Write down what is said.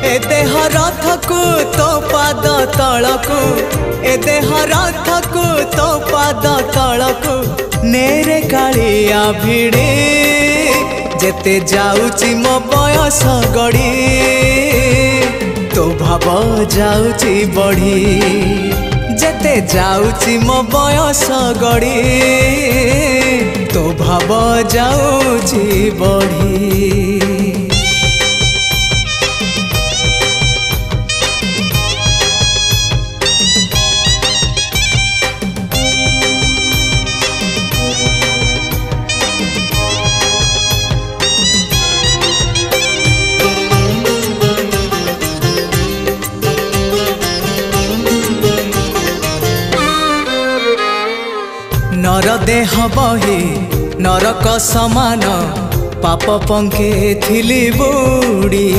ए देह रथकु तो पाद तलकु ए देह रथकु तो पाद तलकु नेरे कालिया भिड़े जेते जाउची मो बयस गड़ी तो भाव जाउची बढ़ी जेते जाउची मो बयस गड़ी तो भाव जाउची बढ़ी। नर देह बही नरक समान पाप पंखे थिली बुड़ी।